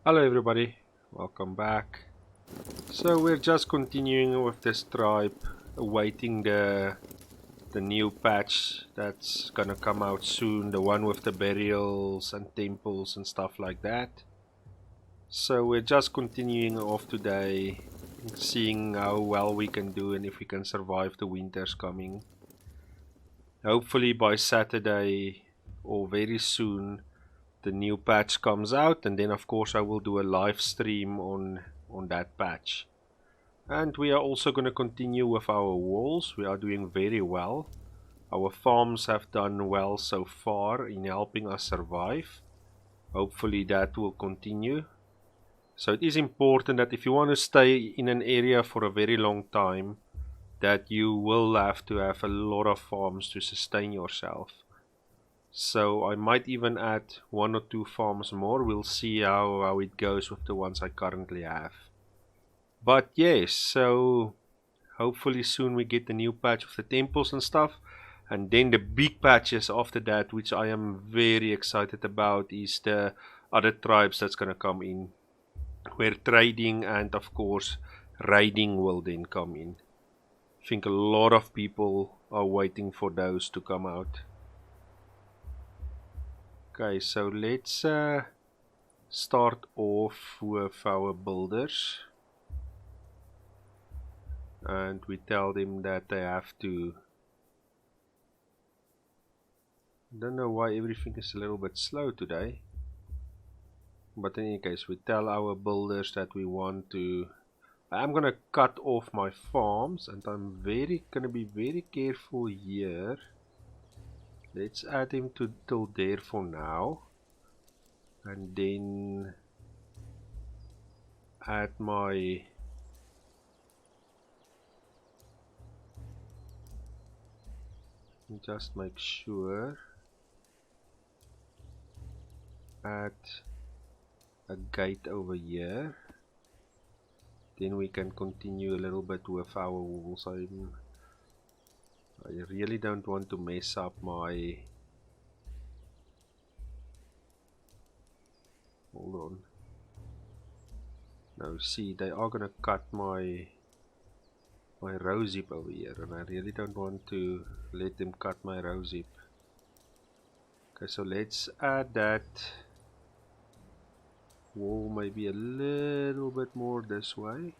Hello everybody, welcome back. So we're just continuing with this tribe, awaiting the new patch that's gonna come out soon, the one with the burials and temples and stuff like that. So we're just continuing off today, seeing how well we can do and if we can survive the winters coming. Hopefully by Saturday or very soon the new patch comes out, and then of course I will do a live stream on that patch. And we are also going to continue with our walls. We are doing very well. Our farms have done well so far in helping us survive. Hopefully that will continue. So it is important that if you want to stay in an area for a very long time, that you will have to have a lot of farms to sustain yourself. So I might even add 1 or 2 farms more. We'll see how it goes with the ones I currently have. But yes, so hopefully soon we get the new patch of the temples and stuff. And then the big patches after that, which I am very excited about, is the other tribes that's going to come in. Where trading and of course raiding will then come in. I think a lot of people are waiting for those to come out. Okay, so let's start off with our builders. And we tell them that they have to... I don't know why everything is a little bit slow today. But in any case, we tell our builders that we want to... I'm gonna cut off my farms, and I'm gonna be very careful here. Let's add him to till there for now. And then add my... just make sure. Add a gate over here. Then we can continue a little bit with our walls. I really don't want to mess up my... hold on. Now see, they are gonna cut my row zip over here, and I really don't want to let them cut my row zip. Okay, so let's add that wall maybe a little bit more this way,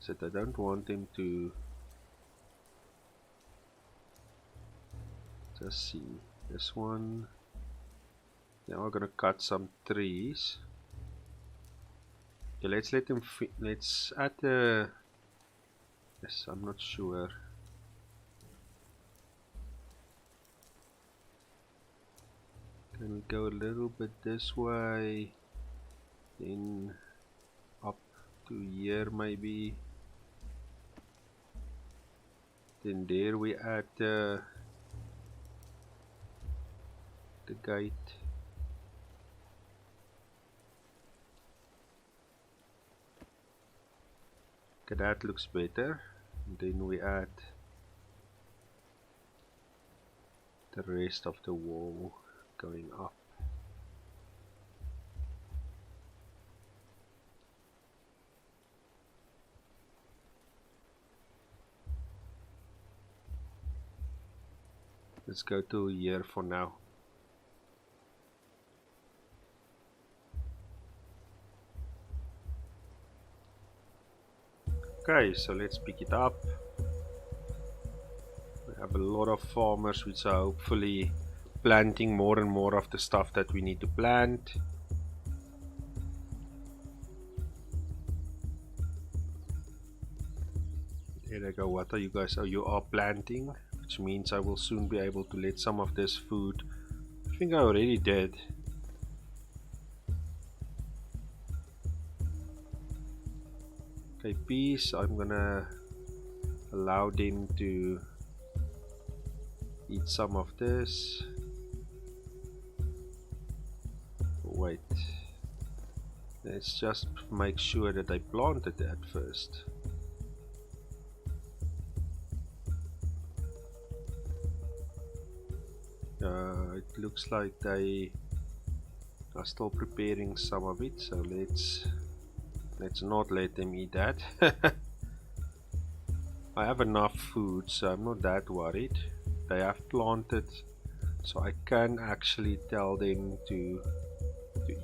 so I don't want them to... just see, this one, they are gonna cut some trees. Okay, let's let them let's add the... yes, I'm not sure. Can we go a little bit this way, then up to here maybe, then there we add the gate. Okay, that looks better. And then we add the rest of the wall going up. Let's go to here for now. Okay, so let's pick it up. We have a lot of farmers which are hopefully planting more and more of the stuff that we need to plant. There they go. What are you guys? Oh, you are planting, which means I will soon be able to let some of this food... I think I already did. Okay, peas, I'm gonna allow them to eat some of this. Wait, let's just make sure that I planted that first. It looks like they are still preparing some of it, so let's not let them eat that. I have enough food, so I'm not that worried. They have planted, so I can actually tell them to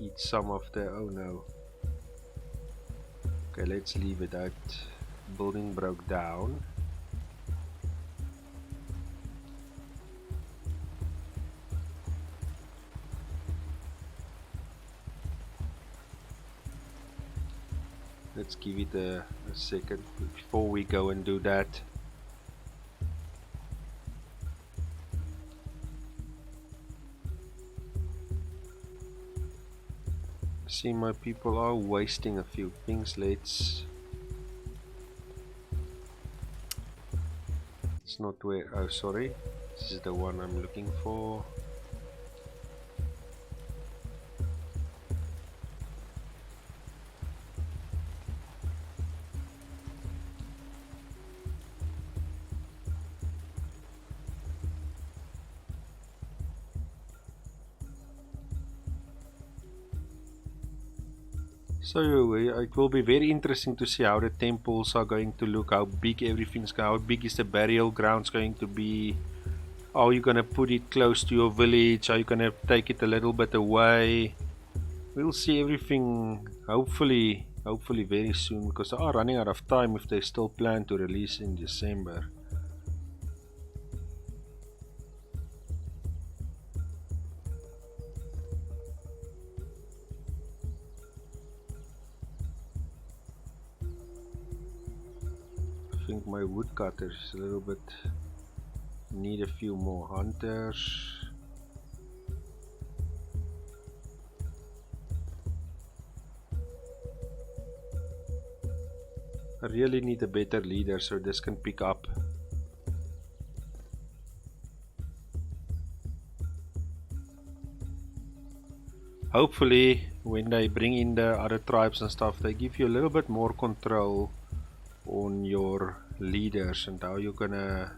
eat some of the... oh no. Okay, let's leave it. That building broke down. Let's give it a second before we go and do that. See, my people are wasting a few things. It's not where... oh, sorry. This is the one I'm looking for. So it will be very interesting to see how the temples are going to look, how big everything's going, how big is the burial grounds going to be, how you gonna put it close to your village, how you gonna take it a little bit away. We'll see everything hopefully very soon, because they are running out of time if they still plan to release in December. I think my woodcutters is a little bit... need a few more hunters. I really need a better leader so this can pick up. Hopefully when they bring in the other tribes and stuff, they give you a little bit more control on your leaders and how you're gonna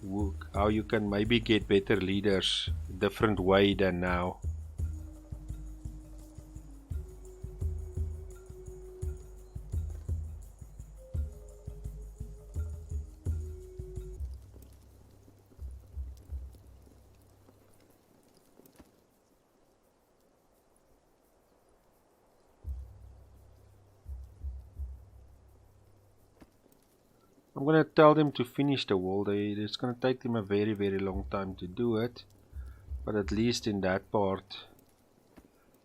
work, how you can maybe get better leaders different way than now. I'm gonna tell them to finish the wall. It's gonna take them a very long time to do it, but at least in that part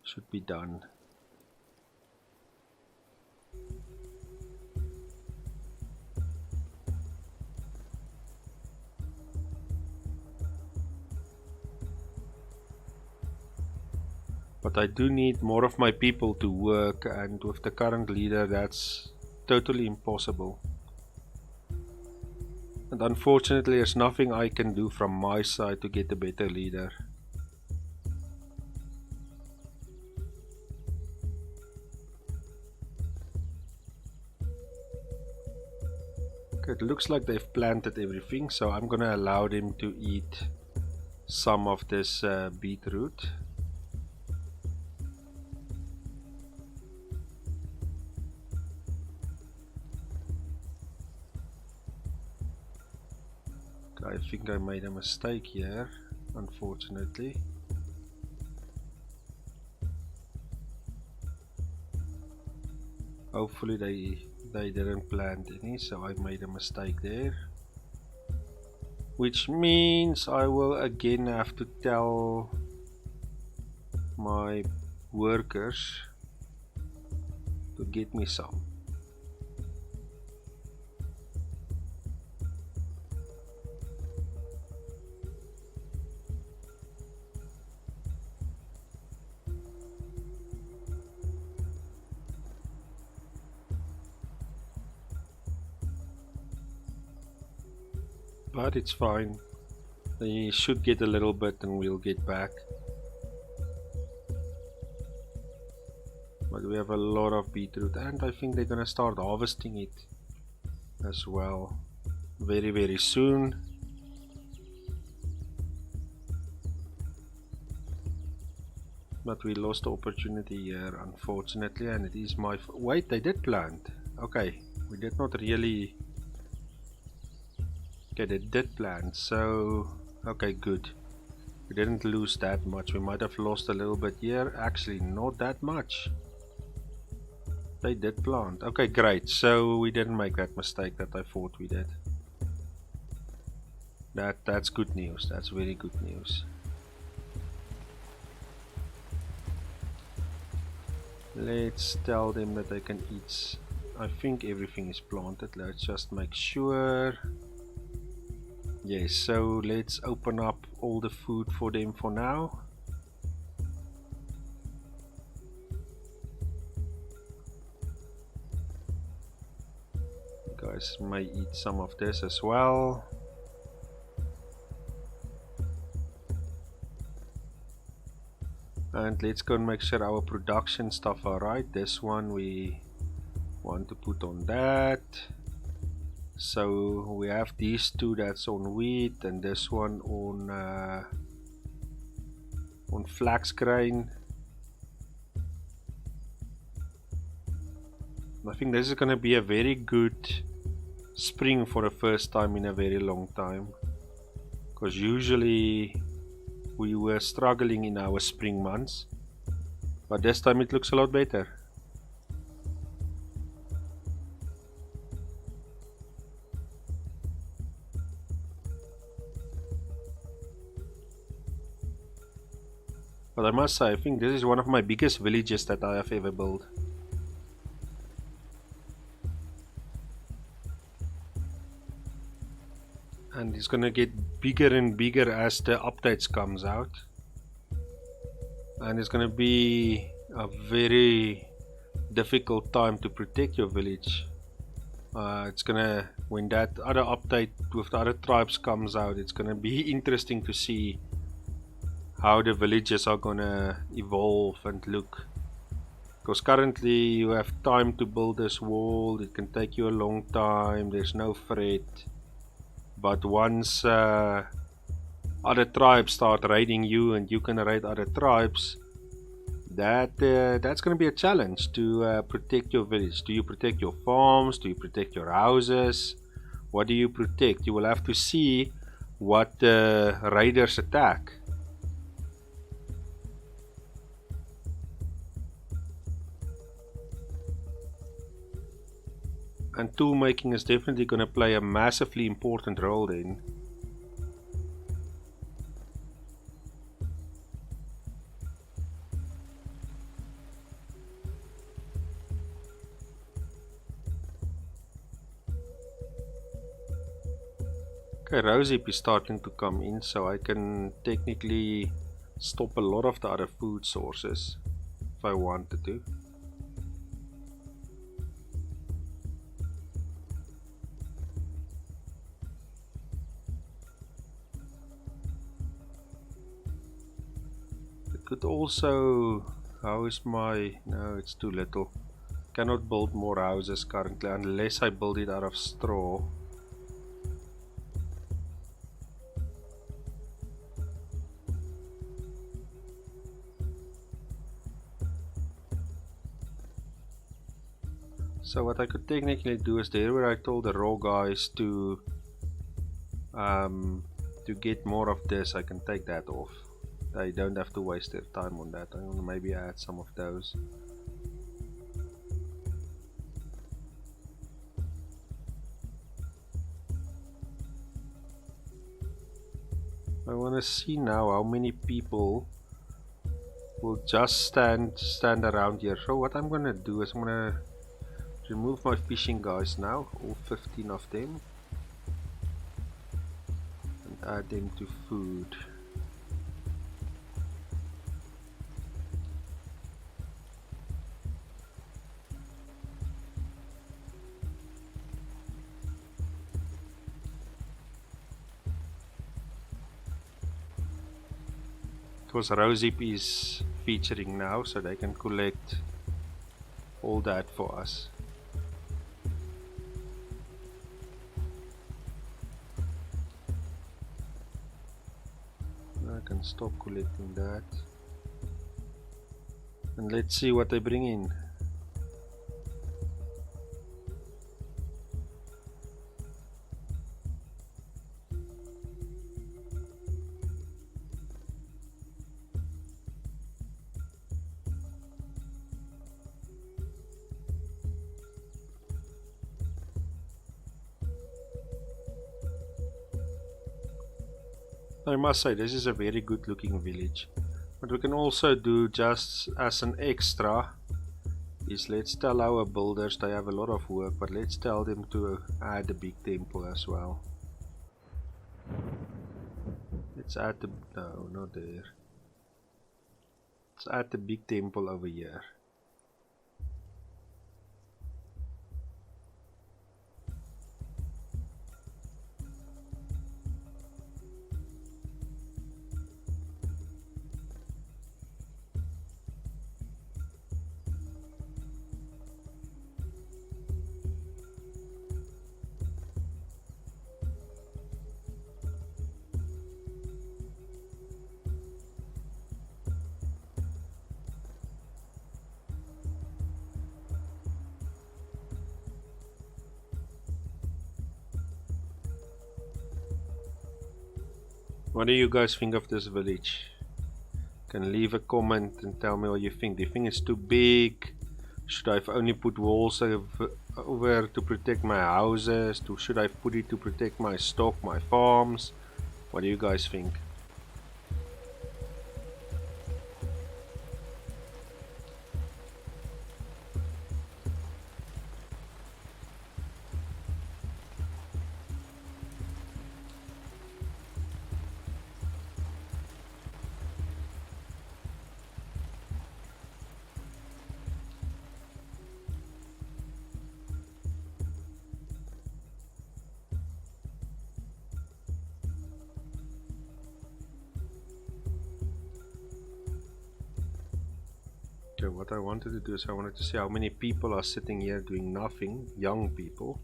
should be done. But I do need more of my people to work, and with the current leader that's totally impossible. And unfortunately there's nothing I can do from my side to get a better leader. Okay, it looks like they've planted everything, so I'm gonna allow them to eat some of this beetroot. I think I made a mistake here, unfortunately. Hopefully they didn't plant any, so I made a mistake there. Which means I will again have to tell my workers to get me some. But it's fine. They should get a little bit and we'll get back. But we have a lot of beetroot, and I think they're gonna start harvesting it as well very soon. But we lost the opportunity here, unfortunately, and it is my wait, they did plant. Okay, we did not really. Okay, they did plant, so okay, good. We didn't lose that much. We might have lost a little bit here. Actually, not that much. They did plant. Okay, great. So we didn't make that mistake that I thought we did. That's good news. That's very good news. Let's tell them that they can eat. I think everything is planted. Let's just make sure. Yes, so let's open up all the food for them for now. You guys may eat some of this as well. And let's go and make sure our production stuff are right. This one we want to put on that. So we have these two that's on wheat, and this one on flax grain. I think this is going to be a very good spring for the first time in a very long time, because usually we were struggling in our spring months, but this time it looks a lot better. But I must say, I think this is one of my biggest villages that I have ever built. And it's gonna get bigger and bigger as the updates comes out. And it's gonna be a very difficult time to protect your village. It's gonna, when that other update with the other tribes comes out, it's gonna be interesting to see how the villages are gonna evolve and look. Because currently you have time to build this wall, it can take you a long time, there's no threat. But once other tribes start raiding you and you can raid other tribes, that's going to be a challenge to protect your village. Do you protect your farms? Do you protect your houses? What do you protect? You will have to see what the raiders attack. And tool making is definitely going to play a massively important role then. Okay, rosehip is starting to come in, so I can technically stop a lot of the other food sources if I wanted to. Could also, how is my, no, it's too little. Cannot build more houses currently unless I build it out of straw. So what I could technically do is there where I told the raw guys to get more of this, I can take that off. They don't have to waste their time on that. I'm gonna maybe add some of those. I want to see now how many people will just stand around here. So what I'm gonna do is I'm gonna remove my fishing guys now, all 15 of them, and add them to food. Because rosehip is featuring now, so they can collect all that for us. I can stop collecting that. And let's see what they bring in. I must say, this is a very good looking village. What we can also do, just as an extra, is let's tell our builders, they have a lot of work, but let's tell them to add a big temple as well. Let's add the, no, not there. Let's add the big temple over here. What do you guys think of this village? Can leave a comment and tell me what you think. Do you think it's too big? Should I only put walls over to protect my houses? Should I put it to protect my stock, my farms? What do you guys think? Okay, what I wanted to do is I wanted to see how many people are sitting here doing nothing, young people.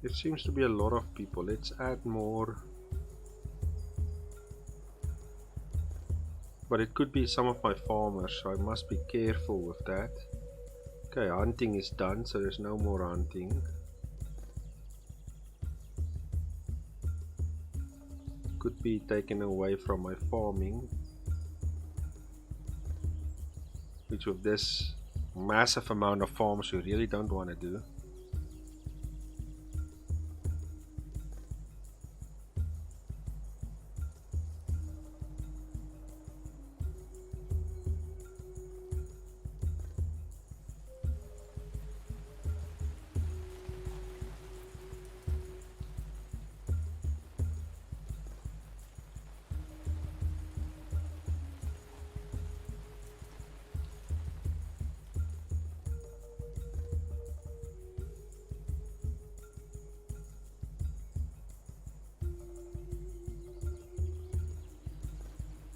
There seems to be a lot of people. Let's add more. But it could be some of my farmers, so I must be careful with that. Okay, hunting is done, so there's no more hunting. Could be taken away from my farming. Which with this massive amount of farms we really don't want to do.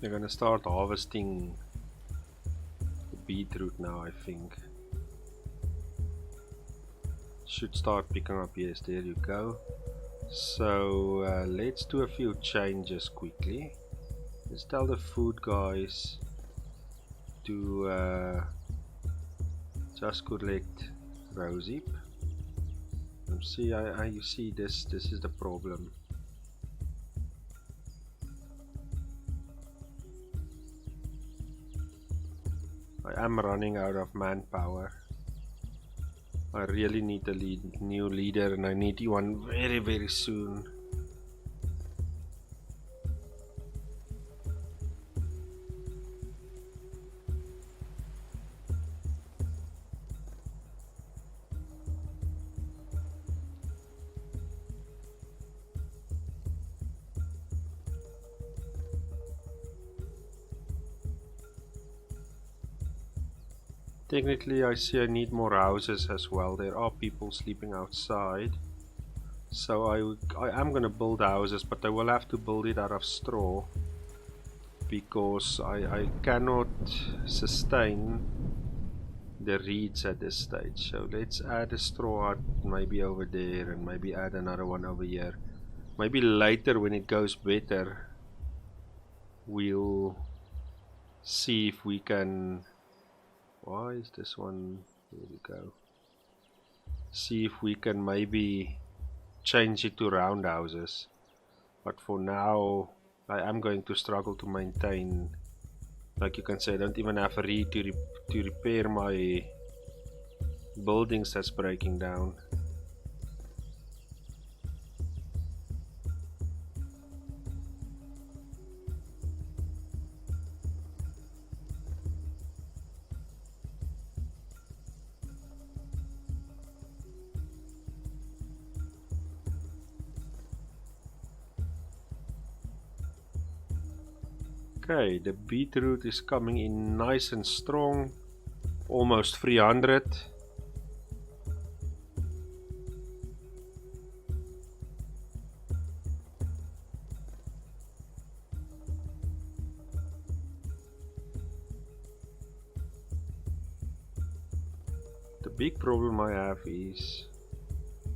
They're gonna start harvesting the beetroot now, I think. Should start picking up, yes, there you go. So let's do a few changes quickly. Let's tell the food guys to just collect rosehip. See, you see this is the problem. I am running out of manpower. I really need a new leader, and I need one very soon. Technically, I see I need more houses as well. There are people sleeping outside. So I am gonna build houses, but I will have to build it out of straw because I cannot sustain the reeds at this stage. So let's add a straw hut maybe over there and maybe add another one over here. Maybe later when it goes better we'll see if we can. Why is this one? There we go. See if we can maybe change it to round houses. But for now I am going to struggle to maintain. Like you can say, I don't even have a reed to repair my buildings that's breaking down. Okay, the beetroot is coming in nice and strong, almost 300. The big problem I have is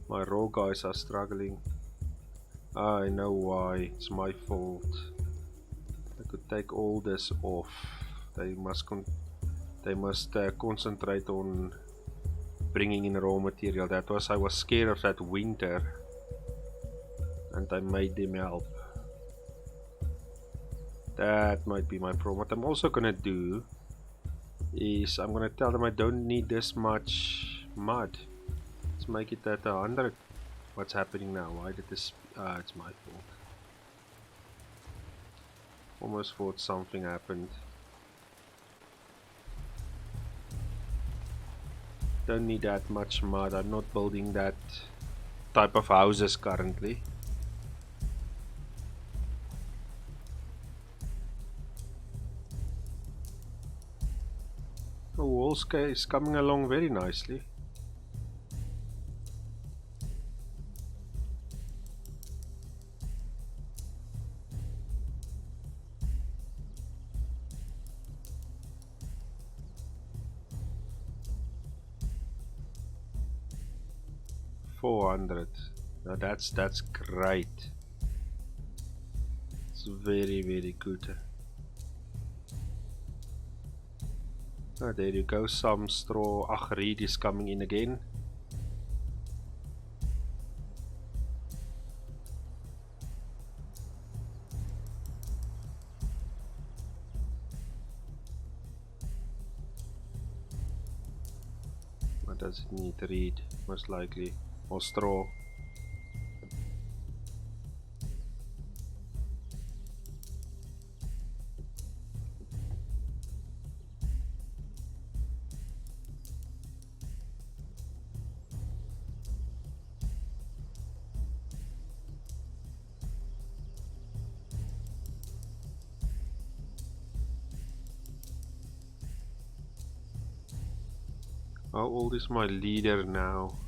my raw guys are struggling. I know why, it's my fault. I could take all this off. They must concentrate on bringing in raw material. That was, I was scared of that winter and I made them help. That might be my problem. What I'm also gonna do is I'm gonna tell them I don't need this much mud. Let's make it at 100. What's happening now? Why did this? It's my fault. Almost thought something happened. Don't need that much mud. I'm not building that type of houses currently. The wall is coming along very nicely. Now that's great. It's very good. Oh, there you go. Some straw. Reed is coming in again. What does it need? Reed, most likely, or straw. How old is my leader now?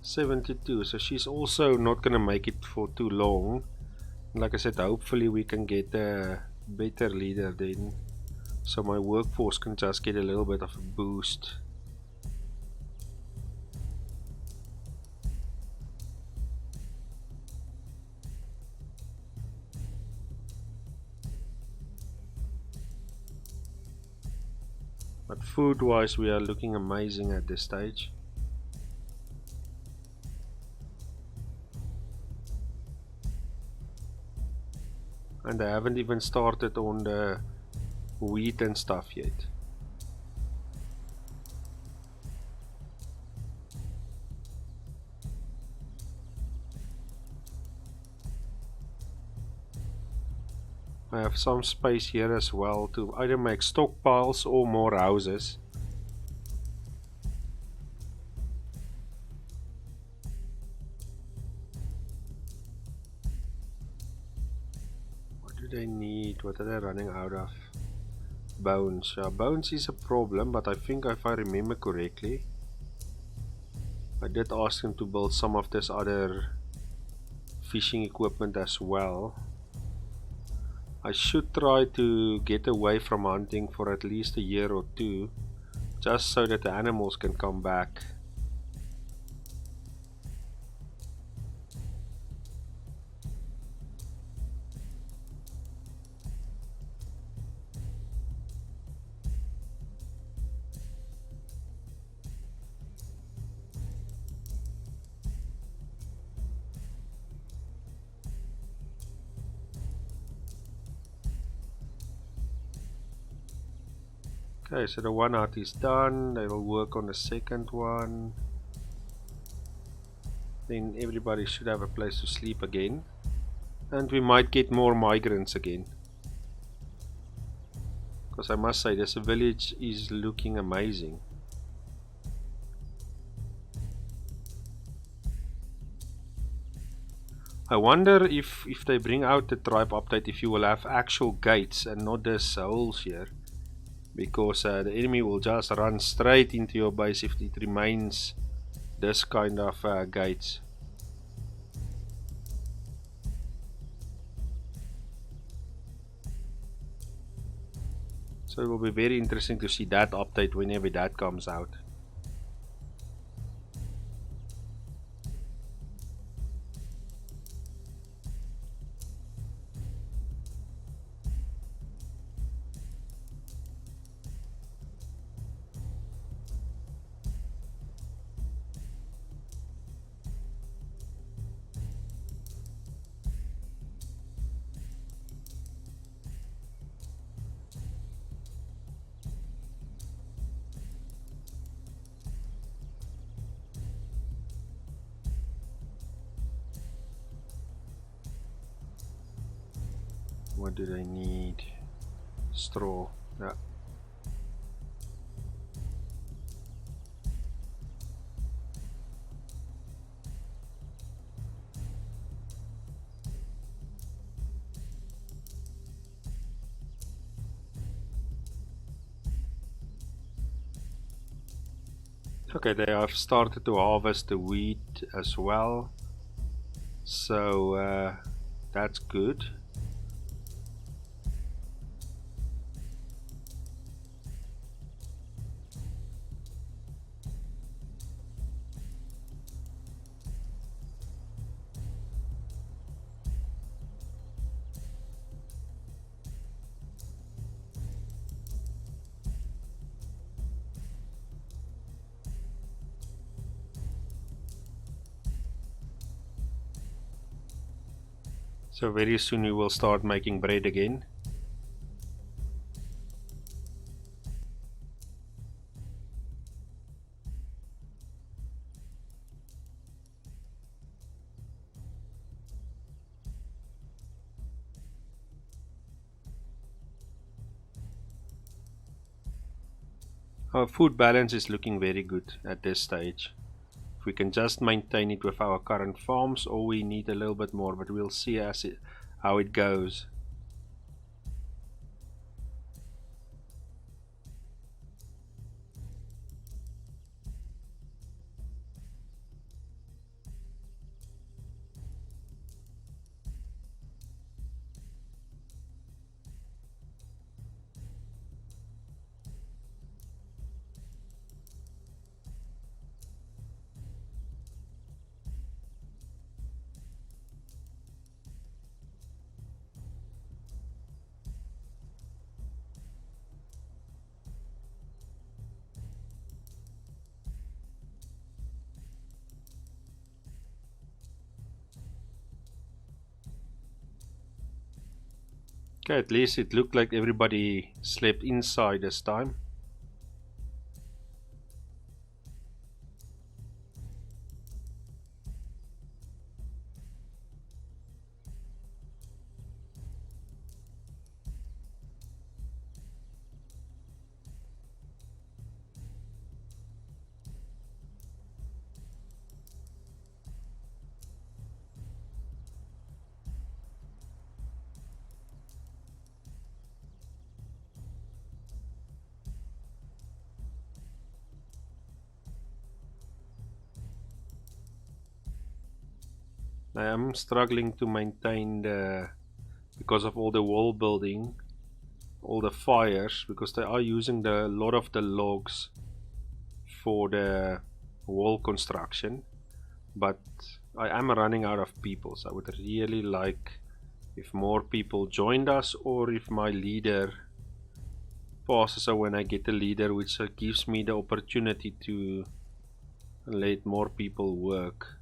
72, so she's also not gonna make it for too long. Like I said, hopefully we can get a better leader then, so my workforce can just get a little bit of a boost. But food wise we are looking amazing at this stage. And I haven't even started on the wheat and stuff yet. I have some space here as well to either make stockpiles or more houses. What do they need? What are they running out of? Bones. Bones is a problem, but I think if I remember correctly, I did ask him to build some of this other fishing equipment as well. I should try to get away from hunting for at least a year or two, just so that the animals can come back. Okay, so the one hut is done. They will work on the second one. Then everybody should have a place to sleep again. And we might get more migrants again. Because I must say, this village is looking amazing. I wonder if they bring out the tribe update, if you will have actual gates and not these holes here. Because the enemy will just run straight into your base if it remains this kind of gates. So it will be very interesting to see that update whenever that comes out. What do they need? Straw. Yeah. Okay, they have started to harvest the wheat as well. So that's good. So very soon we will start making bread again. Our food balance is looking very good at this stage. If we can just maintain it with our current farms, or we need a little bit more, but we'll see how it goes. Okay, at least it looked like everybody slept inside this time. I am struggling to maintain because of all the wall building, all the fires, because they are using a lot of the logs for the wall construction, but I am running out of people, so I would really like if more people joined us, or if my leader passes. So when I get a leader, which gives me the opportunity to let more people work.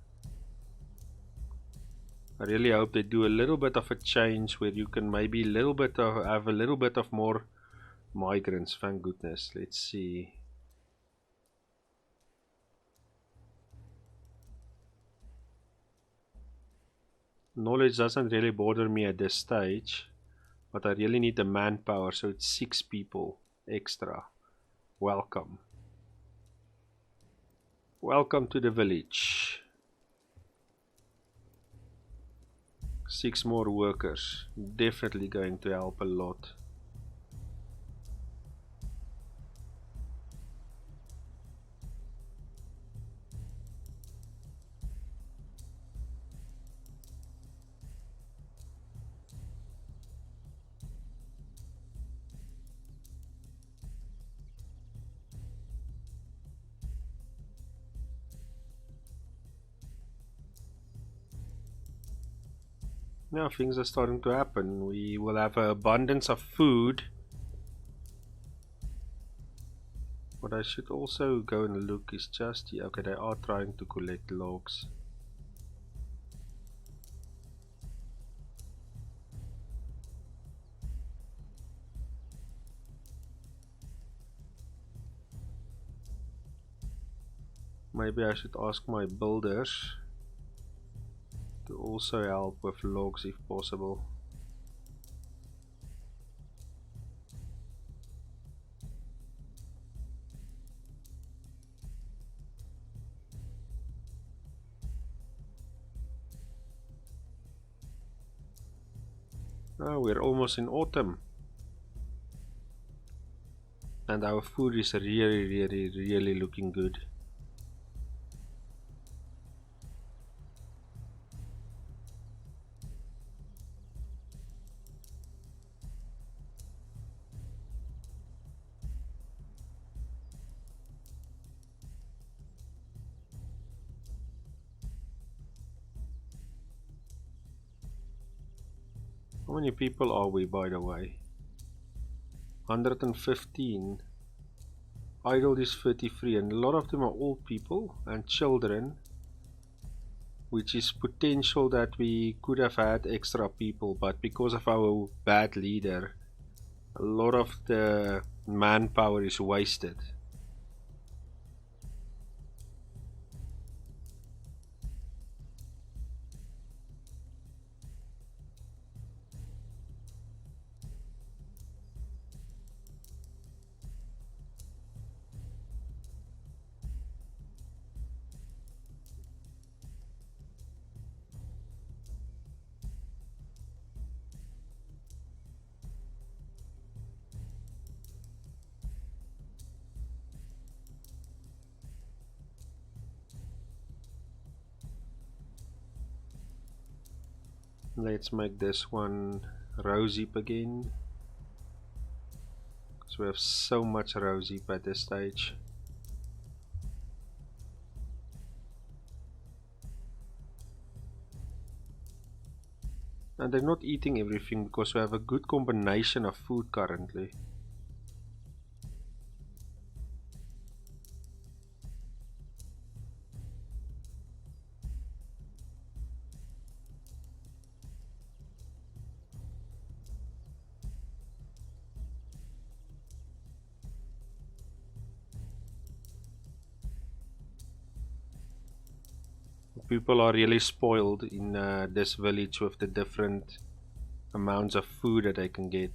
I really hope they do a little bit of a change where you can maybe have a little bit of more migrants. Thank goodness. Let's see. Knowledge doesn't really bother me at this stage, but I really need the manpower, so it's 6 people extra. Welcome. Welcome to the village. 6 more workers. Definitely going to help a lot. Now things are starting to happen. We will have an abundance of food. What I should also go and look is just here. Okay, they are trying to collect logs. Maybe I should ask my builders to also help with logs if possible. Oh, we're almost in autumn. And our food is really looking good. How many people are we, by the way? 115. Idle is 33, and a lot of them are old people and children, which is potential that we could have had extra people, but because of our bad leader, a lot of the manpower is wasted. Let's make this one rose heap again, because we have so much rose heap at this stage. And they're not eating everything because we have a good combination of food currently. People are really spoiled in this village with the different amounts of food that they can get.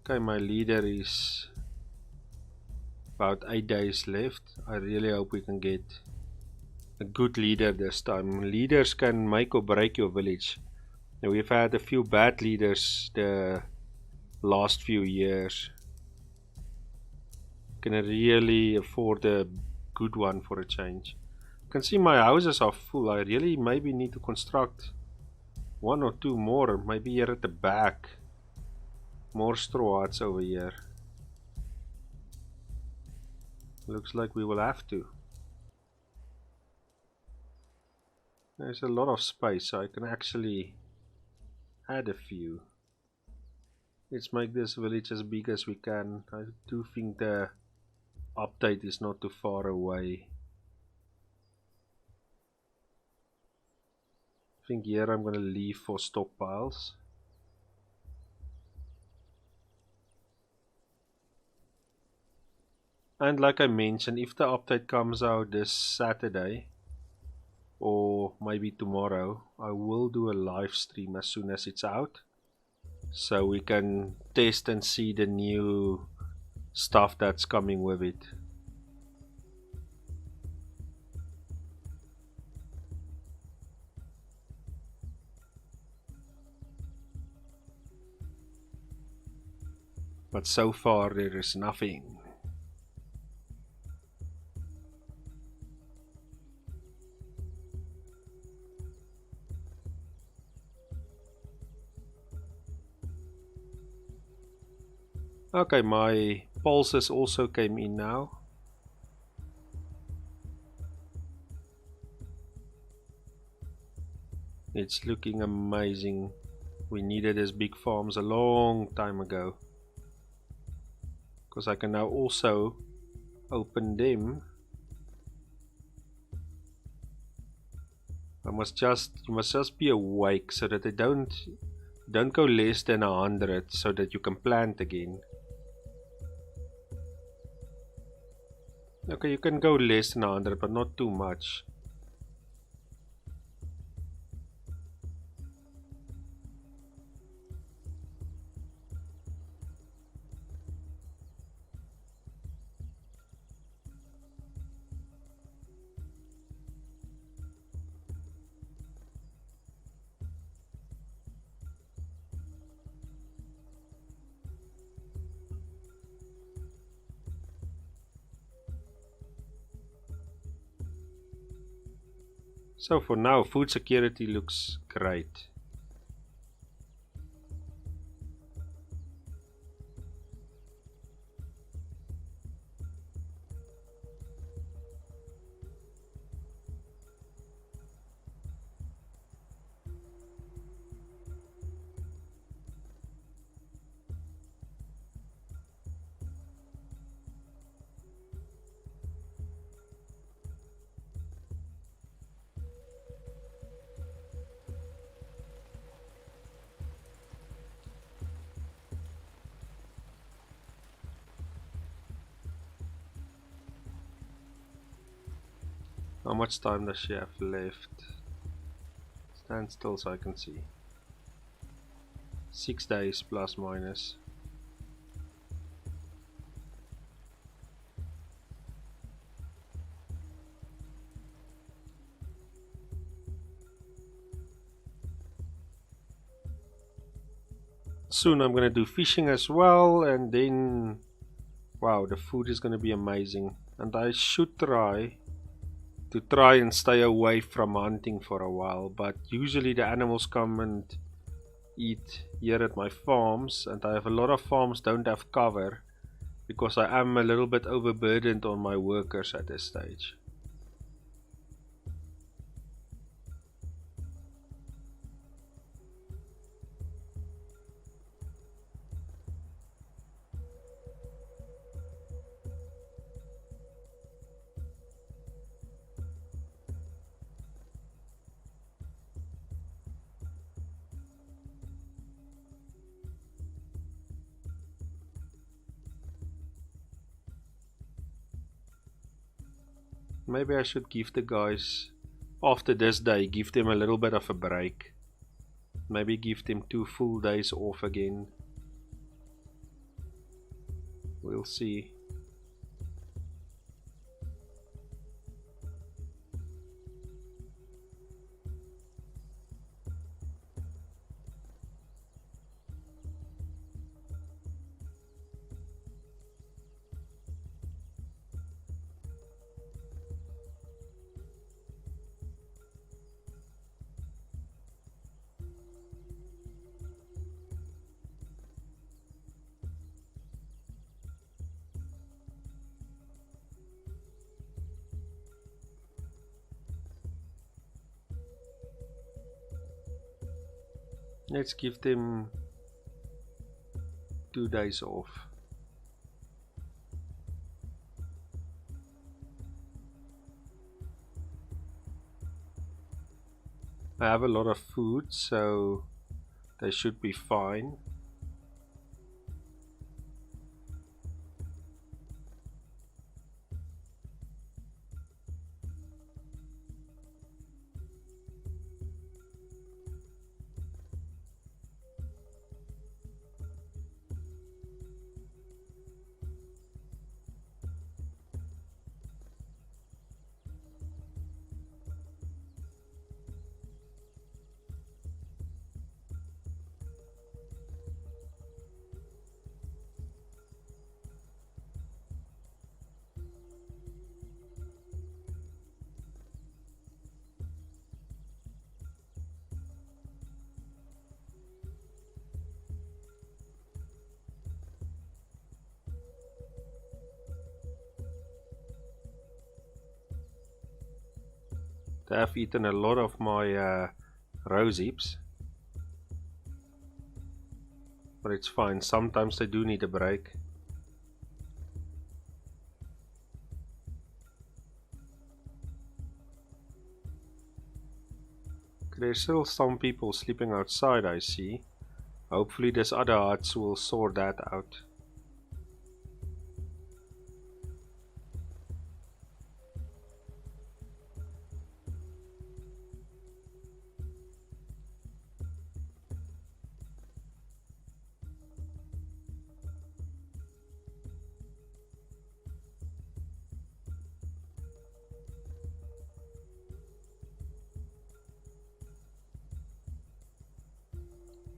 Okay, my leader is about 8 days left. I really hope we can get a good leader this time. Leaders can make or break your village. Now, we've had a few bad leaders the last few years. can really afford a good one for a change. You can see my houses are full. I really maybe need to construct one or two more, maybe here at the back. More straw huts over here. Looks like we will have to. There's a lot of space, so I can actually add a few. Let's make this village as big as we can. I do think the update is not too far away. I think here I'm gonna leave for stockpiles. And like I mentioned, if the update comes out this Saturday or maybe tomorrow, I will do a live stream as soon as it's out, so we can test and see the new stuff that's coming with it. But so far there is nothing. Okay, my pulses also came in now. It's looking amazing. We needed these big farms a long time ago, because I can now also open them. You must just be awake so that they don't go less than 100, so that you can plant again. Okay, you can go less than 100, but not too much. So for now, food security looks great. How much time does she have left? Stand still so I can see. 6 days plus minus. Soon I'm gonna do fishing as well, and then wow, the food is gonna be amazing. And I should try and stay away from hunting for a while, but usually the animals come and eat here at my farms, and I have a lot of farms don't have cover because I am a little bit overburdened on my workers at this stage. Maybe I should give the guys, after this day, give them a little bit of a break. Maybe give them 2 full days off again. We'll see. Let's give them 2 days off. I have a lot of food, so they should be fine. They have eaten a lot of my rose hips, but it's fine. Sometimes they do need a break. There's still some people sleeping outside, I see. Hopefully this other huts will sort that out.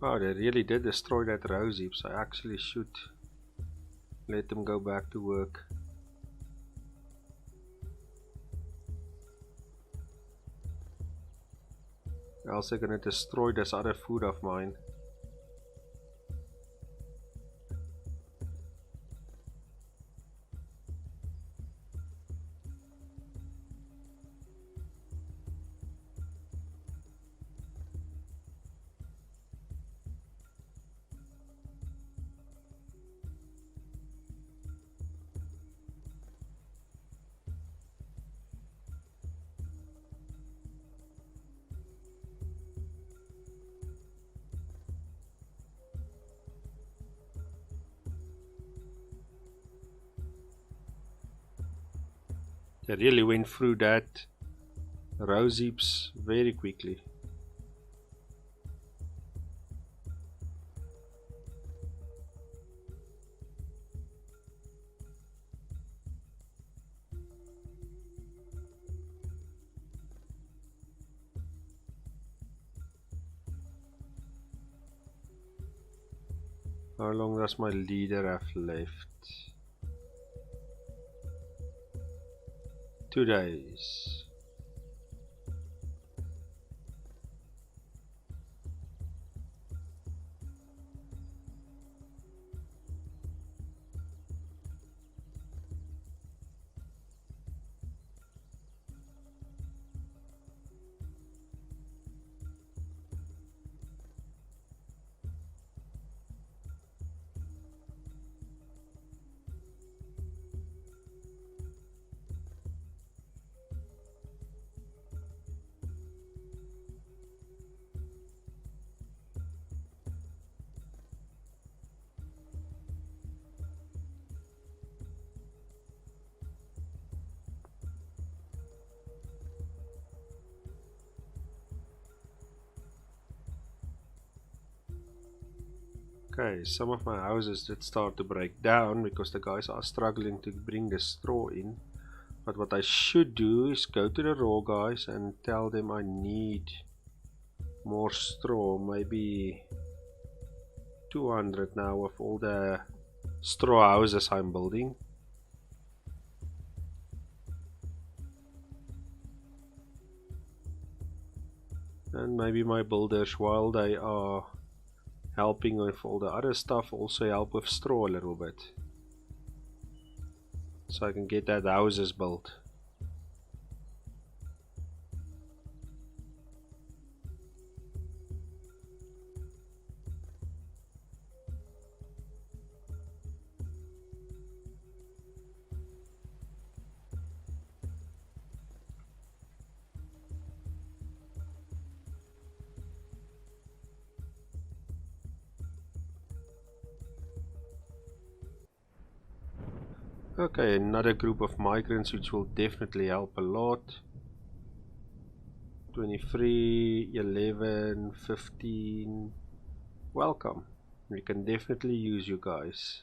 Oh, they really did destroy that rose heaps. I actually should let them go back to work. Else they're gonna destroy this other food of mine. They really went through that rose heaps very quickly. How long does my leader have left? 2 days. Okay, some of my houses did start to break down because the guys are struggling to bring the straw in. But what I should do is go to the raw guys and tell them I need more straw, maybe 200 now of all the straw houses I'm building. And maybe my builders, while they are helping with all the other stuff, also help with straw a little bit, so I can get that houses built. Okay, another group of migrants which will definitely help a lot. 23, 11, 15. Welcome. We can definitely use you guys.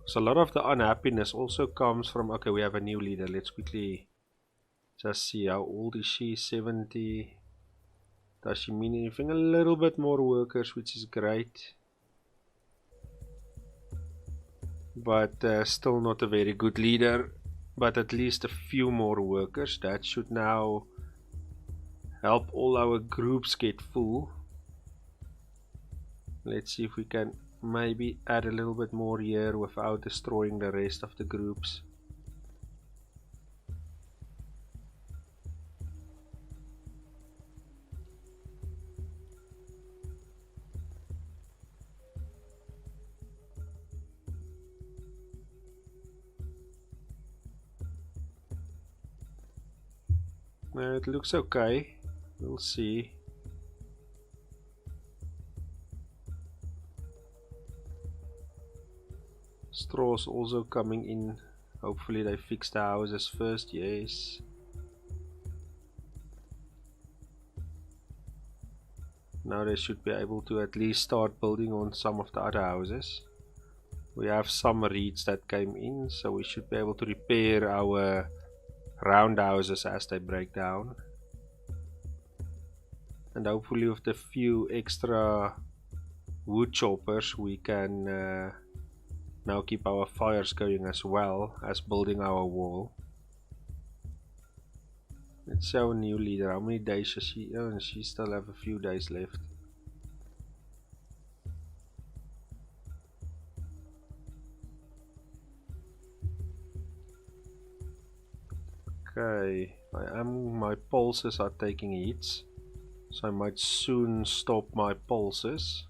So a lot of the unhappiness also comes from, okay, we have a new leader. Let's quickly just see how old is she. 70. Does she mean anything? A little bit more workers, which is great. But still not a very good leader. But at least a few more workers. That should now help all our groups get full. Let's see if we can maybe add a little bit more here without destroying the rest of the groups. It looks okay. We'll see. Straws also coming in. Hopefully they fix the houses first. Yes. Now they should be able to at least start building on some of the other houses. We have some reeds that came in, so we should be able to repair our roundhouses as they break down. And hopefully with the few extra wood choppers we can now keep our fires going as well as building our wall. Let's see our new leader. How many days does she? Oh, and she still have a few days left. Okay, my pulses are taking hits, so I might soon stop my pulses.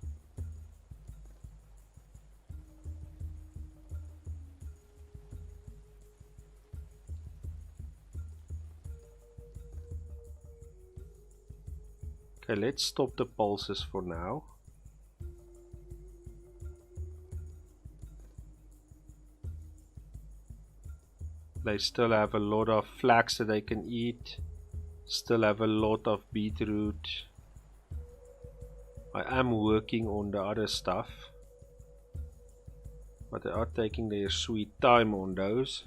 Okay, let's stop the pulses for now. They still have a lot of flax that they can eat. Still have a lot of beetroot. I am working on the other stuff, but they are taking their sweet time on those.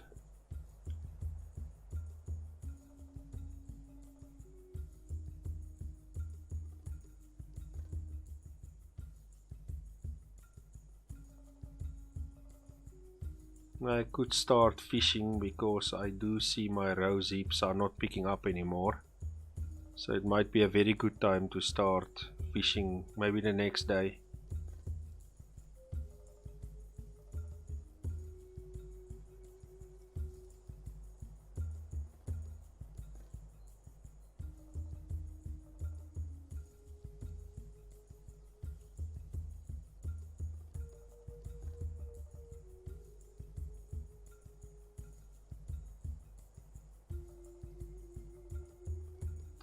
I could start fishing because I do see my rose heaps are not picking up anymore. So it might be a very good time to start fishing, maybe the next day.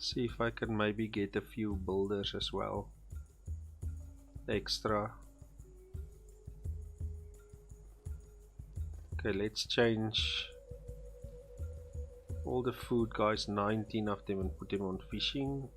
See if I can maybe get a few builders as well. Extra. Okay, let's change all the food guys, 19 of them, and put them on fishing.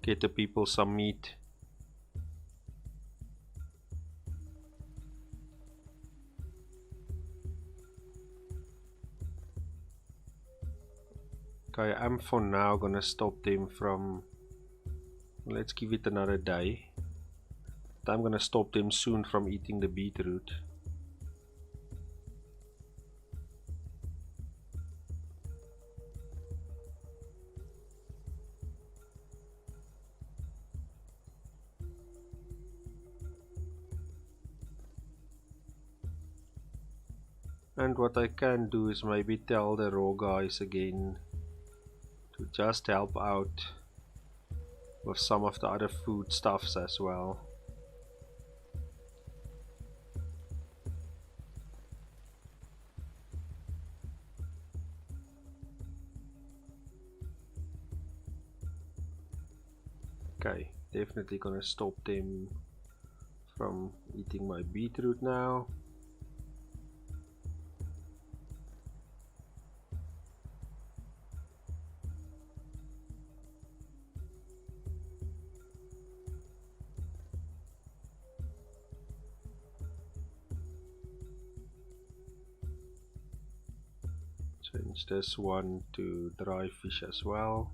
Get the people some meat. Okay, I'm for now gonna stop them from, let's give it another day. But I'm gonna stop them soon from eating the beetroot. And what I can do is maybe tell the raw guys again to just help out with some of the other foodstuffs as well. Okay, definitely gonna stop them from eating my beetroot now. Change this one to dry fish as well.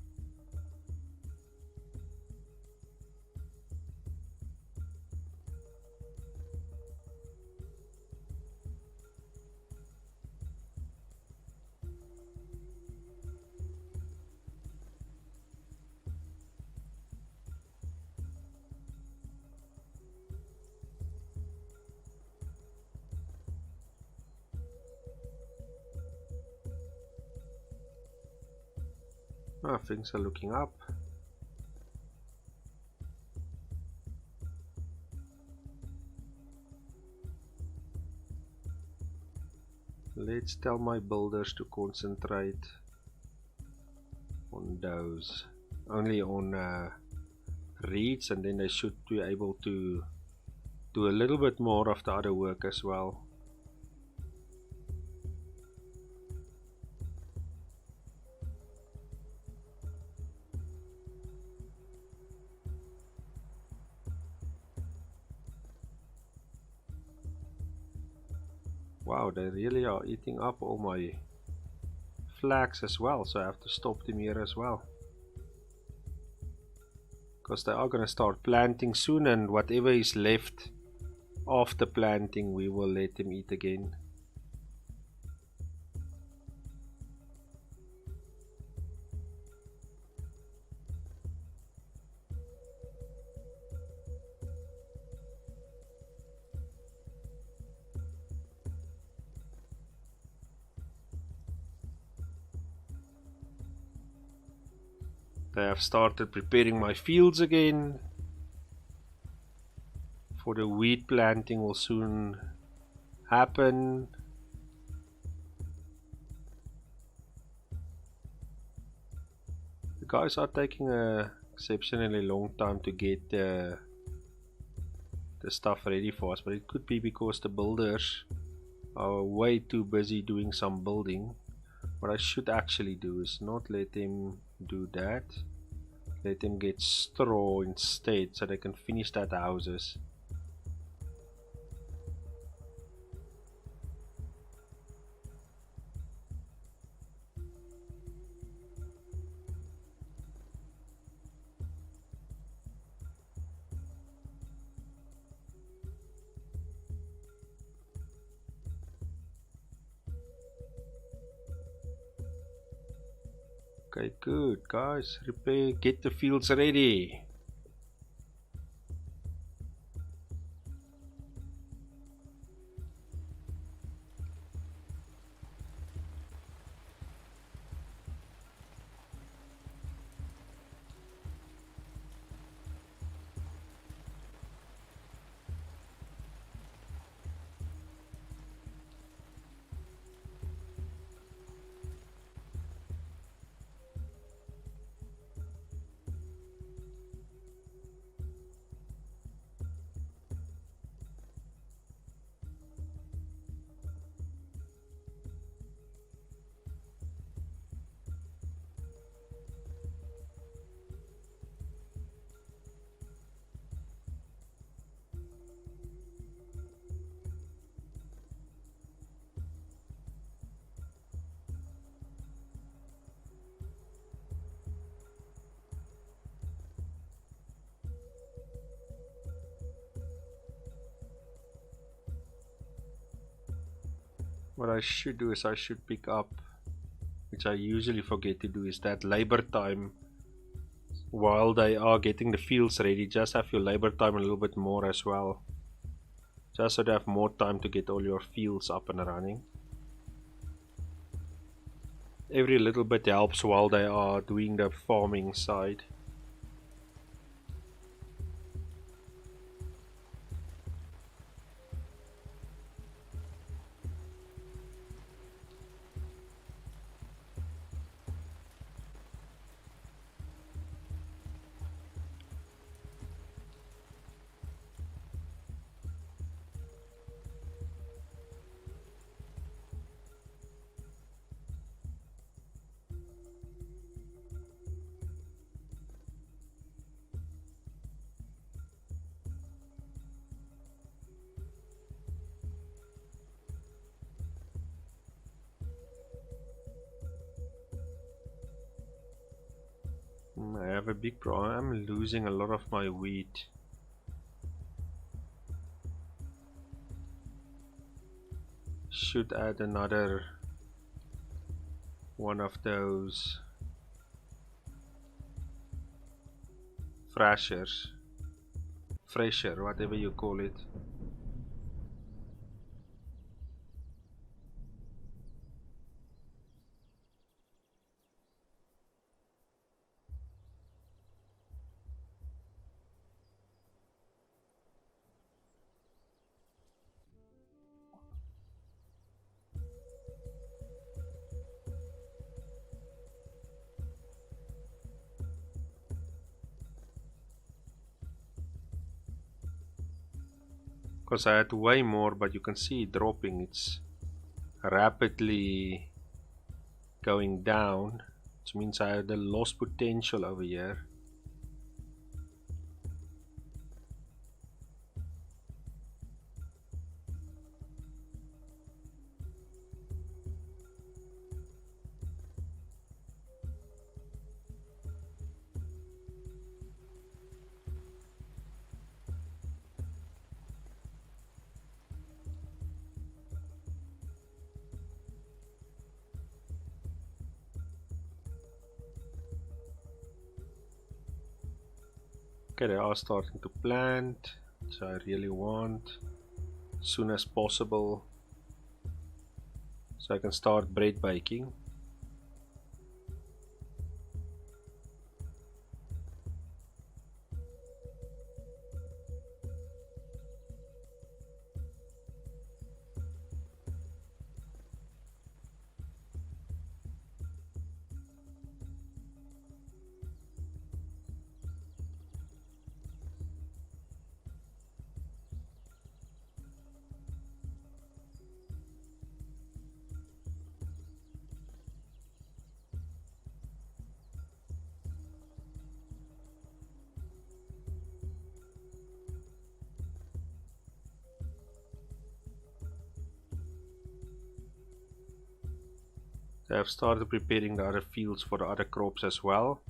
Ah, things are looking up. Let's tell my builders to concentrate on those, only on reeds, and then they should be able to do a little bit more of the other work as well. Wow, they really are eating up all my flags as well, so I have to stop them here as well. Because they are going to start planting soon, and whatever is left after planting we will let them eat again. They have started preparing my fields again. For the wheat planting will soon happen. The guys are taking a exceptionally long time to get the stuff ready for us, but it could be because the builders are way too busy doing some building. What I should actually do is not let them do that. Let them get straw instead so they can finish that houses. Okay, good guys, repair, get the fields ready. What I should do is I should pick up, which I usually forget to do, is that labor time. While they are getting the fields ready, just have your labor time a little bit more as well. Just so they have more time to get all your fields up and running. Every little bit helps while they are doing the farming side. I have a big problem. I'm losing a lot of my wheat. Should add another one of those thrashers, thresher, whatever you call it. Because I had way more, but you can see it dropping. It's rapidly going down, which means I had a lost potential over here. Okay, they are starting to plant, which I really want as soon as possible, so I can start bread baking. They have started preparing the other fields for the other crops as well.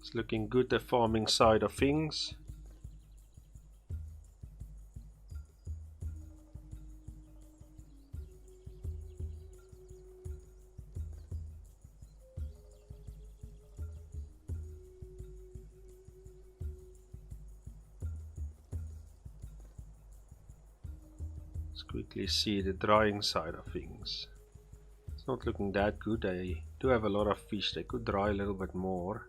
It's looking good, the farming side of things. Let's quickly see the drying side of things. It's not looking that good. They do have a lot of fish. They could dry a little bit more.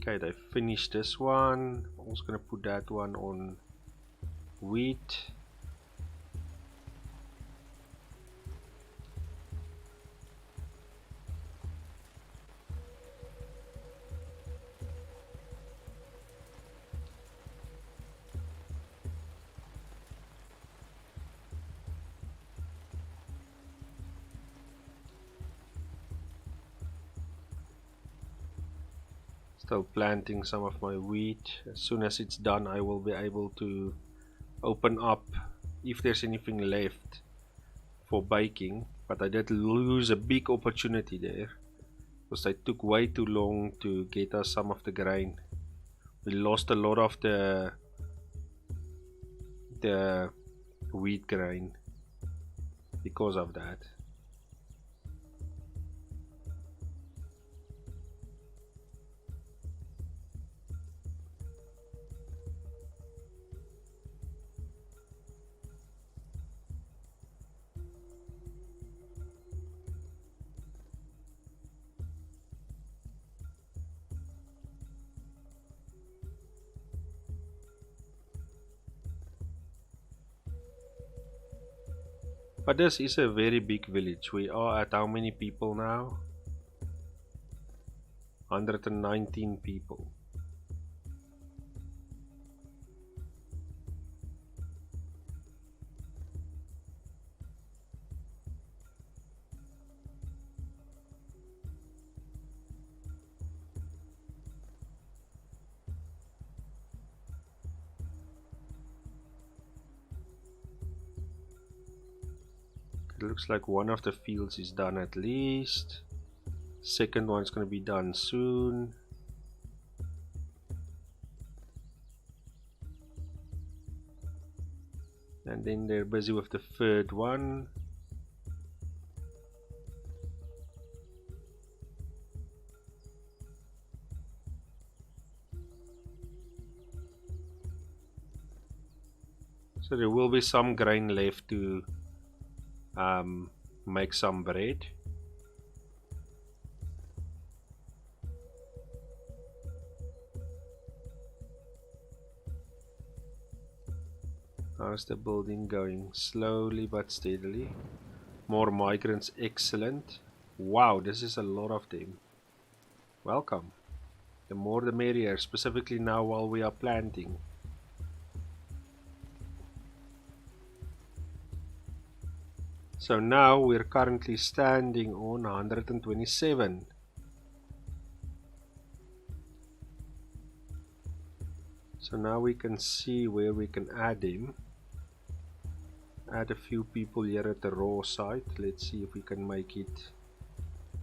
Okay, they finished this one. I'm also gonna put that one on wheat. Still planting some of my wheat. As soon as it's done, I will be able to open up if there's anything left for baking. But I did lose a big opportunity there because I took way too long to get us some of the grain. We lost a lot of the wheat grain because of that. But this is a very big village. We are at how many people now? 119 people. It looks like one of the fields is done at least. Second one's going to be done soon. And then they're busy with the third one. So there will be some grain left to make some bread. How's the building going? Slowly but steadily. More migrants, excellent. Wow, this is a lot of them. Welcome. The more the merrier, specifically now while we are planting. So now we're currently standing on 127. So now we can see where we can add him. Add a few people here at the raw site. Let's see if we can make it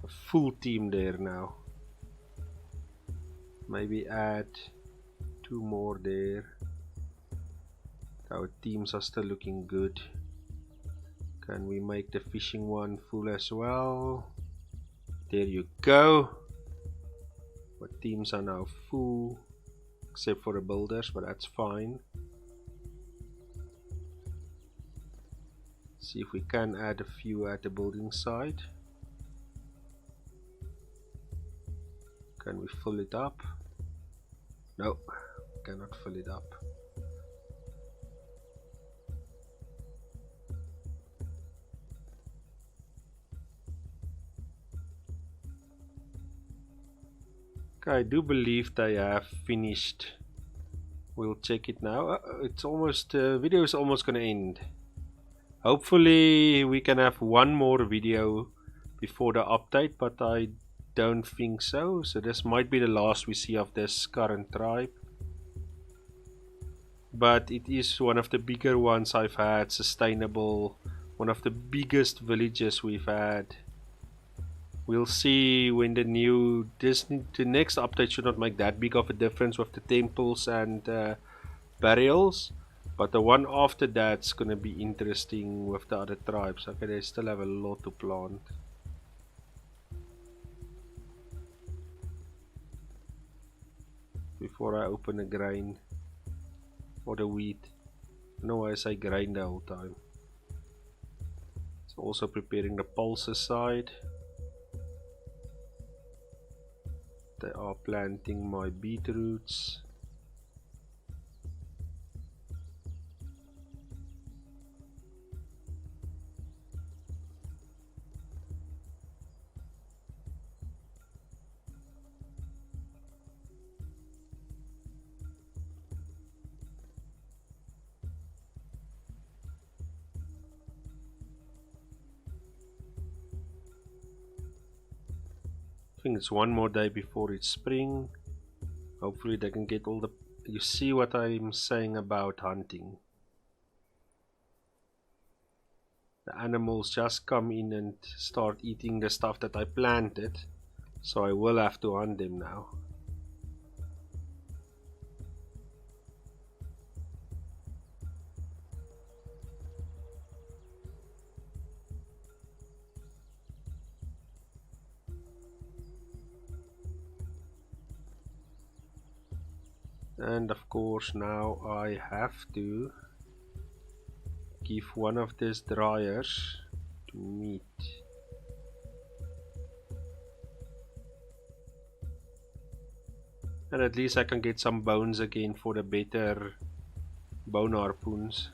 a full team there now. Maybe add 2 more there. Our teams are still looking good. Can we make the fishing one full as well? There you go. Our teams are now full, except for the builders, but that's fine. See if we can add a few at the building side. Can we fill it up? No, cannot fill it up. Okay, I do believe they have finished. We'll check it now. It's almost, video is almost gonna end. Hopefully we can have one more video before the update, but I don't think so. So this might be the last we see of this current tribe. But it is one of the bigger ones I've had, sustainable, one of the biggest villages we've had. We'll see when the next update should not make that big of a difference with the temples and burials, but the one after that's gonna be interesting with the other tribes. Okay, they still have a lot to plant. Before I open the grain or the wheat. I don't know why I say grain the whole time. It's also preparing the pulses side. They are planting my beetroots. I think it's one more day before it's spring. Hopefully they can get all the... You see what I'm saying about hunting? The animals just come in and start eating the stuff that I planted, so I will have to hunt them now. And of course now I have to give one of these dryers to meat. And at least I can get some bones again for the better bone harpoons.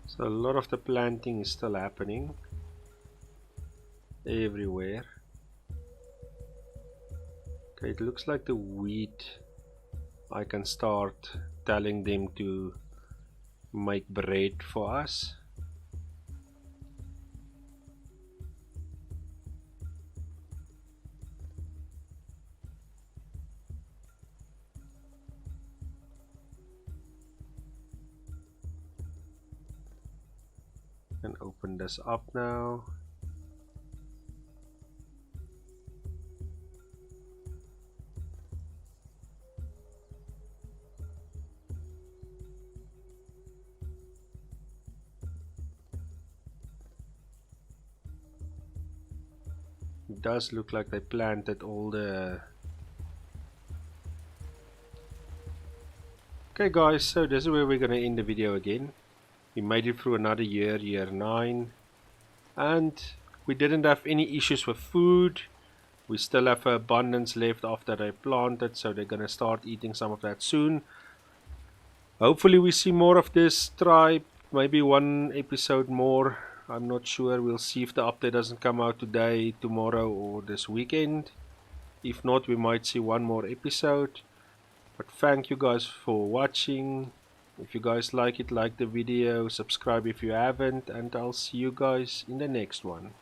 So a lot of the planting is still happening everywhere. Okay, it looks like the wheat, I can start telling them to make bread for us. And open this up now. It does look like they planted all the... Okay guys, so this is where we're gonna end the video again. We made it through another year, year 9, and we didn't have any issues with food. We still have abundance left after they planted, so they're gonna start eating some of that soon. Hopefully we see more of this tribe, maybe one episode more. I'm not sure. We'll see if the update doesn't come out today, tomorrow, or this weekend. If not, we might see one more episode. But thank you guys for watching. If you guys like it, like the video, subscribe if you haven't, and I'll see you guys in the next one.